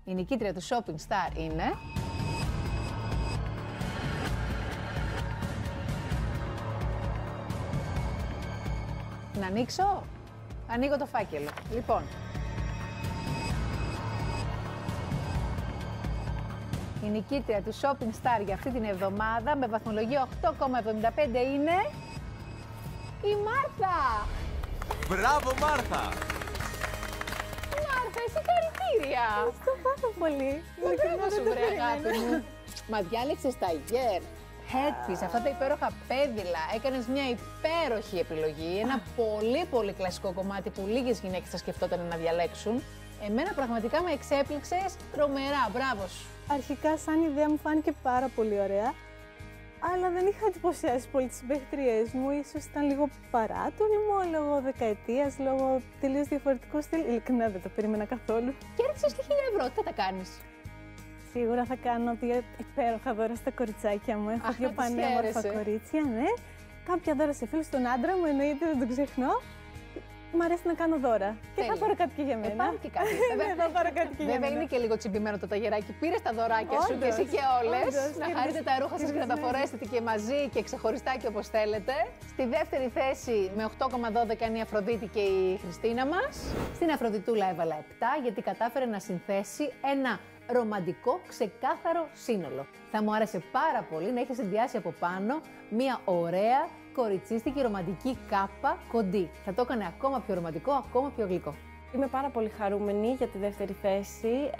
Η νικήτρια του Shopping Star είναι... Να ανοίξω? Ανοίγω το φάκελο. Λοιπόν. Η νικήτρια του Shopping Star για αυτή την εβδομάδα με βαθμολογία 8,75 είναι... η Μάρθα! Μπράβο, Μάρθα! Μάρθα, συγχαρητήρια! Ευχαριστώ πάρα πολύ. Μπράβο σου, βρε αγάπη μου. Μα διάλεξες τα Year Headpiece, αυτά τα υπέροχα πέδιλα. Έκανες μια υπέροχη επιλογή. Ένα πολύ κλασικό κομμάτι που λίγες γυναίκες θα σκεφτόταν να διαλέξουν. Εμένα πραγματικά με εξέπληξες τρομερά. Μπράβο σου. Αρχικά, σαν ιδέα μου φάνηκε πάρα πολύ ωραία. Αλλά δεν είχα εντυπωσιάσει πολύ τις συμπαίχτριές μου. Ίσως ήταν λίγο παράτολμο, λόγω δεκαετίας, λόγω τελείως διαφορετικού στυλ. Ειλικρινά δεν το περίμενα καθόλου. Κέρδισες και 1.000 ευρώ. Τι θα τα κάνεις? Σίγουρα θα κάνω δύο υπέροχα δώρα στα κοριτσάκια μου. Έχω δύο πανέμορφα κορίτσια, ναι. Κάποια δώρα σε φίλους, στον άντρα μου, εννοείται, δεν τον ξεχνώ. Μ' αρέσει να κάνω δώρα. Και θα πάρω κάτι και για μένα. Πάρω και κάτι. Θα πάρω κάτι και για μένα. Βέβαια είναι και λίγο τσιμπημένο το ταγεράκι. Πήρες τα δωράκια σου και εσύ και όλες. Να χαρείτε τα ρούχα σας και να τα φορέσετε και μαζί και ξεχωριστά και όπως θέλετε. Στη δεύτερη θέση με 8,12 είναι η Αφροδίτη και η Χριστίνα μας. Στην Αφροδιτούλα έβαλα 7 γιατί κατάφερε να συνθέσει ένα ρομαντικό, ξεκάθαρο σύνολο. Θα μου άρεσε πάρα πολύ να έχει συνδυάσει από πάνω μια ωραία κοριτσίστικη ρομαντική κάπα κοντή. Θα το έκανε ακόμα πιο ρομαντικό, ακόμα πιο γλυκό. Είμαι πάρα πολύ χαρούμενη για τη δεύτερη θέση.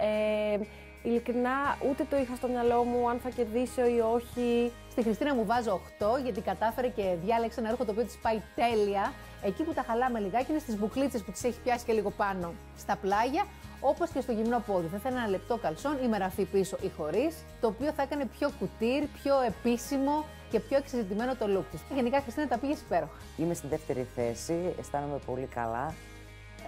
Ειλικρινά, ούτε το είχα στο μυαλό μου αν θα κερδίσω ή όχι. Στη Χριστίνα μου βάζω 8 γιατί κατάφερε και διάλεξε ένα ρούχο το οποίο της πάει τέλεια. Εκεί που τα χαλάμε λιγάκι είναι στις μπουκλίτσες που τις έχει πιάσει και λίγο πάνω στα πλάγια. Όπως και στο γυμνό πόδι. Θα ήθελα ένα λεπτό καλσόν ή με ραφή πίσω ή χωρίς, το οποίο θα έκανε πιο κουτίρ, πιο επίσημο και πιο εξεζητημένο το look της. Γενικά, Χριστίνα, τα πήγες υπέροχα. Είμαι στην δεύτερη θέση, αισθάνομαι πολύ καλά.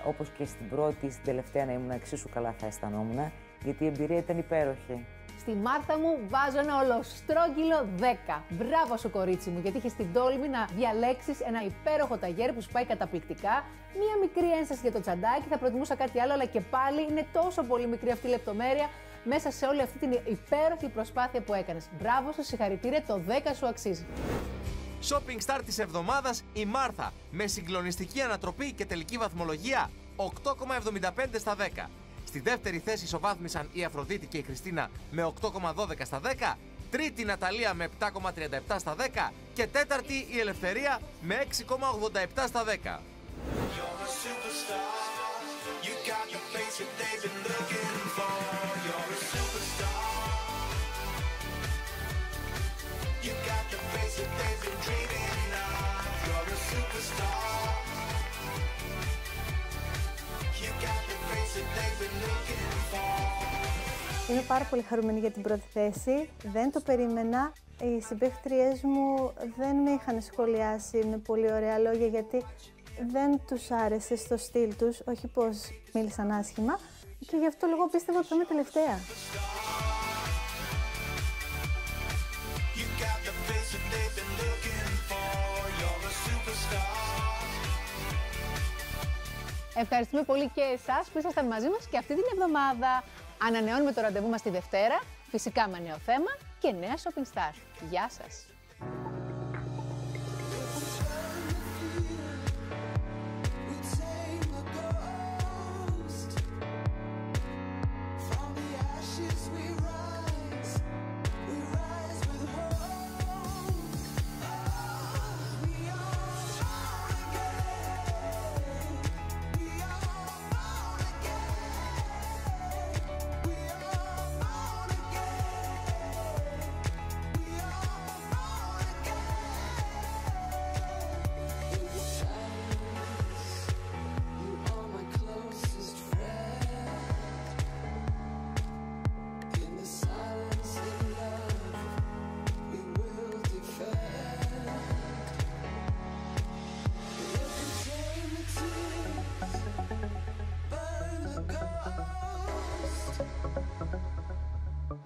Όπως και στην πρώτη, στην τελευταία να ήμουν εξίσου καλά θα αισθανόμουν, γιατί η εμπειρία ήταν υπέροχη. Στη Μάρθα μου βάζω ένα ολοστρόγγυλο 10. Μπράβο σου, κορίτσι μου, γιατί είχες την τόλμη να διαλέξεις ένα υπέροχο ταγέρ που σου πάει καταπληκτικά. Μία μικρή ένσταση για το τσαντάκι, θα προτιμούσα κάτι άλλο, αλλά και πάλι είναι τόσο πολύ μικρή αυτή η λεπτομέρεια μέσα σε όλη αυτή την υπέροχη προσπάθεια που έκανες. Μπράβο σου, συγχαρητήρια, το 10 σου αξίζει. Shopping Star της εβδομάδας η Μάρθα με συγκλονιστική ανατροπή και τελική βαθμολογία 8,75 στα 10. Στη δεύτερη θέση ισοβάθμισαν η Αφροδίτη και η Χριστίνα με 8,12 στα 10, τρίτη η Ναταλία με 7,37 στα 10 και τέταρτη η Ελευθερία με 6,87 στα 10. Είμαι πάρα πολύ χαρούμενη για την πρώτη θέση. Δεν το περίμενα. Οι συμπαίχτριές μου δεν με είχαν σχολιάσει με πολύ ωραία λόγια γιατί δεν τους άρεσε στο στυλ τους, όχι πως μίλησαν άσχημα και γι' αυτό λόγο πίστευα ότι θα είμαι τελευταία. Ευχαριστούμε πολύ και εσάς που ήσασταν μαζί μας και αυτή την εβδομάδα. Ανανεώνουμε το ραντεβού μας τη Δευτέρα, φυσικά με νέο θέμα και νέα Shopping Star. Γεια σας!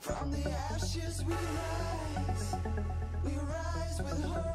From the ashes we rise with hope.